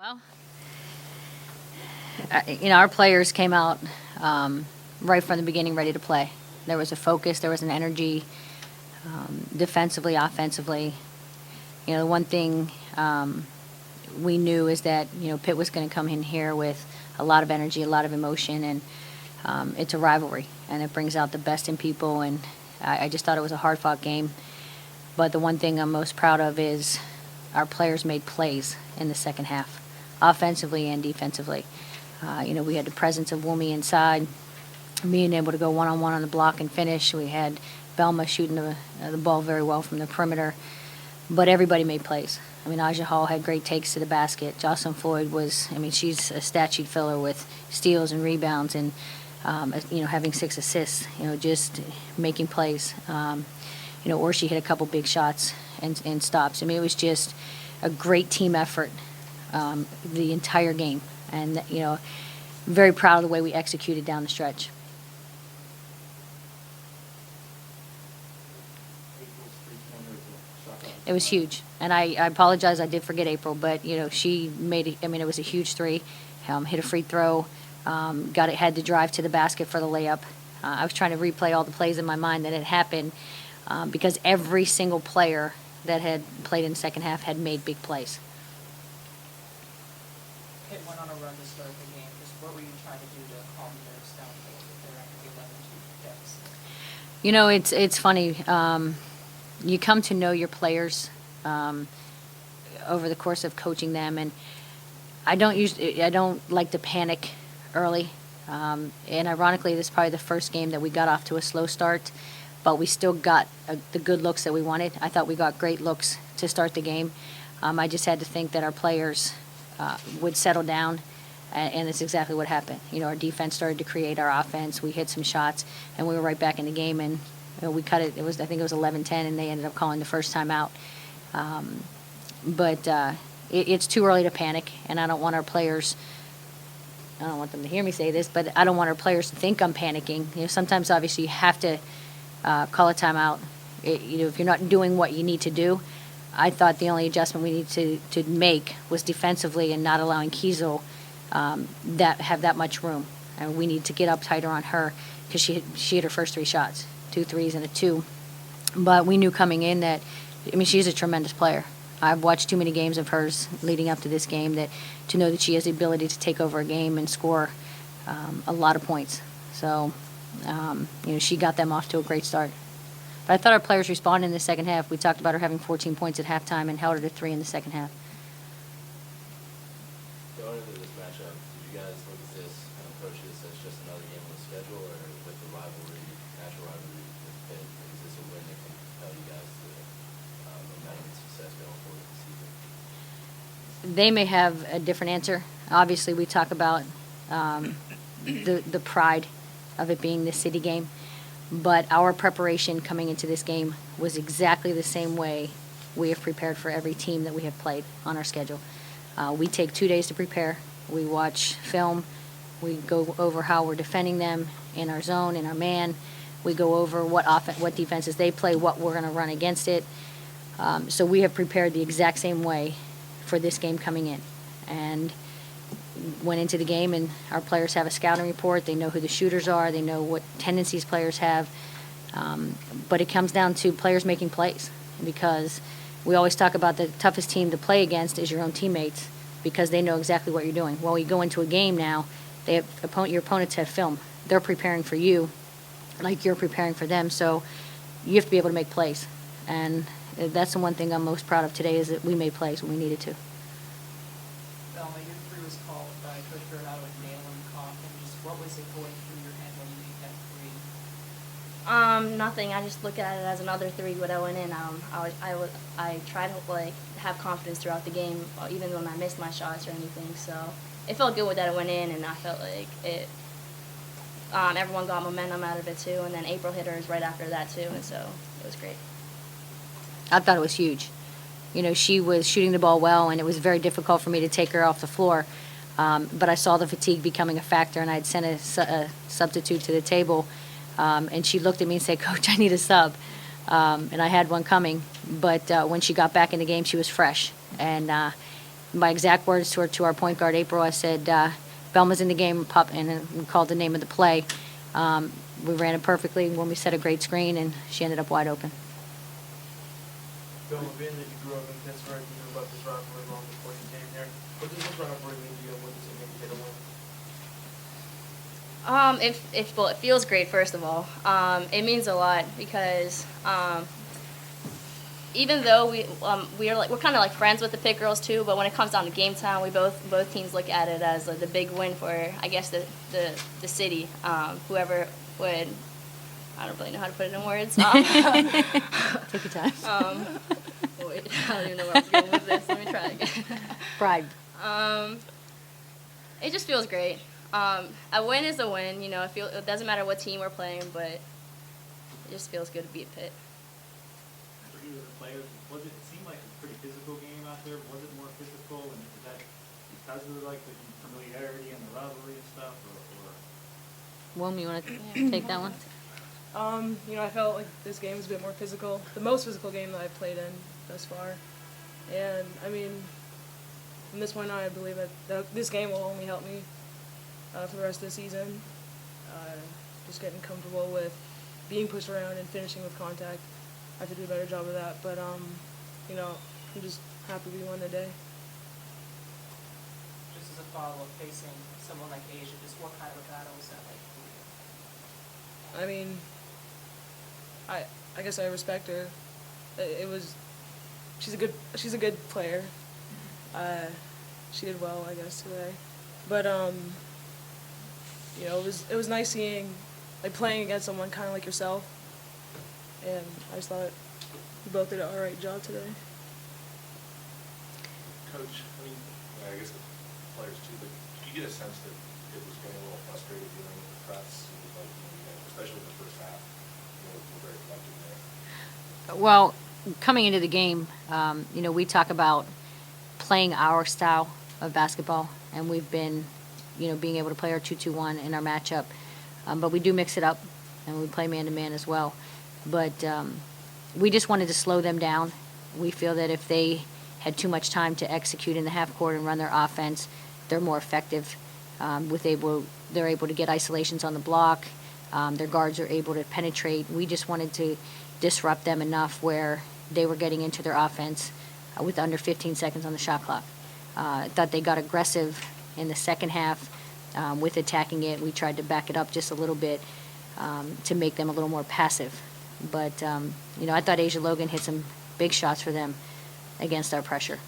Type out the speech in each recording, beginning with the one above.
Well, our players came out right from the beginning ready to play. There was a focus, there was an energy, defensively, offensively. The one thing we knew is that, Pitt was going to come in here with a lot of energy, a lot of emotion, and it's a rivalry, and it brings out the best in people, and I just thought it was a hard-fought game. But the one thing I'm most proud of is our players made plays in the second half, offensively and defensively. We had the presence of Wumi inside, being able to go one-on-one on the block and finish. We had Belma shooting the ball very well from the perimeter. But everybody made plays. Aja Hall had great takes to the basket. Jocelyn Floyd she's a stat sheet filler with steals and rebounds and, having 6 assists, just making plays. Or she hit a couple big shots and stops. It was just a great team effort the entire game. And, very proud of the way we executed down the stretch. It was huge. And I apologize, I did forget April, but, she made it. It was a huge 3, hit a free throw, had to drive to the basket for the layup. I was trying to replay all the plays in my mind that had happened because every single player that had played in the second half had made big plays. Pitt went on a run to start the game. Just what were you trying to do to calm theirs down a little bit there after the 11-2 deficit? It's funny. You come to know your players over the course of coaching them, and I don't like to panic early. And ironically, this is probably the first game that we got off to a slow start, but we still got the good looks that we wanted. I thought we got great looks to start the game. I just had to think that our players would settle down, and it's exactly what happened. Our defense started to create our offense. We hit some shots, and we were right back in the game, and we cut it. I think it was 11-10, and they ended up calling the first time out. But it's too early to panic, and I don't want our players. I don't want them to hear me say this, but I don't want our players to think I'm panicking. Sometimes, obviously, you have to call a timeout. If you're not doing what you need to do. I thought the only adjustment we need to make was defensively and not allowing Kiesel that have that much room. And we need to get up tighter on her because she hit her first 3 shots, 2 threes and a 2. But we knew coming in that, she's a tremendous player. I've watched too many games of hers leading up to this game to know that she has the ability to take over a game and score a lot of points. So, she got them off to a great start. But I thought our players responded in the second half. We talked about her having 14 points at halftime and held her to 3 in the second half. Going into this matchup, did you guys look at this and approach this as just another game on the schedule, or with the natural rivalry with Pitt, is this a win that can propel you guys to momentum and success going forward this season? They may have a different answer. Obviously, we talk about the pride of it being the city game. But our preparation coming into this game was exactly the same way we have prepared for every team that we have played on our schedule. We take 2 days to prepare. We watch film. We go over how we're defending them in our zone, in our man. We go over what defenses they play, what we're going to run against it. So we have prepared the exact same way for this game coming in. And went into the game, and our players have a scouting report. They know who the shooters are. They know what tendencies players have. But it comes down to players making plays, because we always talk about the toughest team to play against is your own teammates, because they know exactly what you're doing. Well, you go into a game now, your opponents have film. They're preparing for you like you're preparing for them, so you have to be able to make plays. And that's the one thing I'm most proud of today, is that we made plays when we needed to. Belma, your 3 was called by Coach Bernardo with nail and cough, and just what was it going through your head when you made that 3? Nothing. I just look at it as another 3 when I went in. I tried to have confidence throughout the game, even when I missed my shots or anything. So it felt good that it went in, and I felt like it. Everyone got momentum out of it too, and then April hit hers right after that too, and so it was great. I thought it was huge. She was shooting the ball well, and it was very difficult for me to take her off the floor. But I saw the fatigue becoming a factor, and I had sent a substitute to the table, and she looked at me and said, "Coach, I need a sub." And I had one coming. But when she got back in the game, she was fresh. And my exact words to our point guard, April, I said, Belma's in the game, pup, and we called the name of the play. We ran it perfectly when we set a great screen, and she ended up wide open. Belma, being that you grew up in Pittsburgh, you knew about this rivalry long before you came here. What does this rivalry mean to you, and what does it mean to get a win? Well, it feels great, first of all. It means a lot because even though we're kind of like friends with the Pitt girls too, but when it comes down to game time, we both teams look at it as like the big win for, I guess, the city. Whoever would, I don't really know how to put it in words. Take your time. Wait, I don't even know where I was going with this. Let me try again. Pride. It just feels great. A win is a win. You know, it doesn't matter what team we're playing, but it just feels good to beat Pitt. For you as a player, it seemed like a pretty physical game out there? Was it more physical, and is that because of like the familiarity and the rivalry and stuff, or? Wumi, you want to take that one? I felt like this game was a bit more physical, the most physical game that I've played in thus far. And, I mean, from this point on, I believe that this game will only help me for the rest of the season. Just getting comfortable with being pushed around and finishing with contact. I have to do a better job of that, but, I'm just happy we won the day. Just as a follow-up, facing someone like Asia, just what kind of a battle was that like for you? I mean, I guess I respect her. She's a good player. She did well, I guess, today. But it was nice seeing, like, playing against someone kind of like yourself. And I just thought you both did an all right job today. Coach, I guess the players too, but did you get a sense that it was getting a little frustrated dealing with the press, especially in the first half? We're very collective there. Well, coming into the game, we talk about playing our style of basketball, and we've been, being able to play our 2-2-1 in our matchup. But we do mix it up, and we play man-to-man as well. But we just wanted to slow them down. We feel that if they had too much time to execute in the half court and run their offense, they're more effective. They're able to get isolations on the block. Their guards are able to penetrate. We just wanted to disrupt them enough where they were getting into their offense with under 15 seconds on the shot clock. I thought they got aggressive in the second half with attacking it. We tried to back it up just a little bit to make them a little more passive. But, I thought Asia Logan hit some big shots for them against our pressure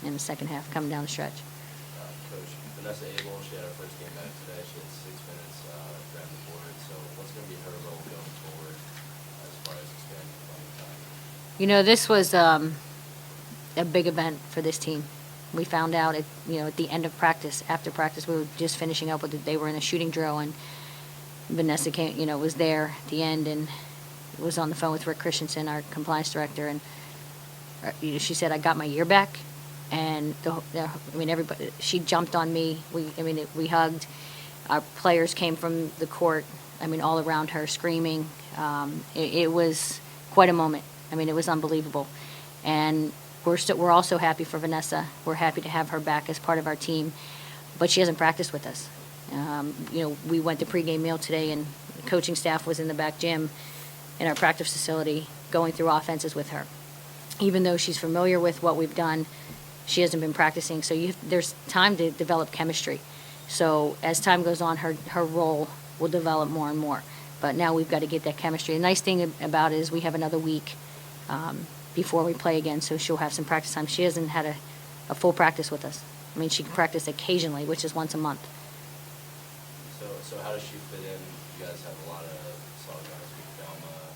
in the second half, coming down the stretch. Coach, Vanessa Abel, she had her first game back today. She had 6 minutes grabbed the board. So what's going to be her role going forward as far as expanding playing time? This was a big event for this team. We found out at the end of practice, after practice, we were just finishing up with it. They were in a shooting drill, and Vanessa came, was there at the end and was on the phone with Rick Christensen, our compliance director, and she said, "I got my year back," and everybody. She jumped on me. We hugged. Our players came from the court. All around her, screaming. It was quite a moment. It was unbelievable, and we're also happy for Vanessa. We're happy to have her back as part of our team, but she hasn't practiced with us. We went to pregame meal today, and the coaching staff was in the back gym in our practice facility going through offenses with her. Even though she's familiar with what we've done, she hasn't been practicing. So there's time to develop chemistry. So as time goes on, her role will develop more and more. But now we've got to get that chemistry. The nice thing about it is we have another week before we play again, so she'll have some practice time. She hasn't had a full practice with us. She can practice occasionally, which is once a month. So how does she fit in? You guys have a lot of solid guys with Belma,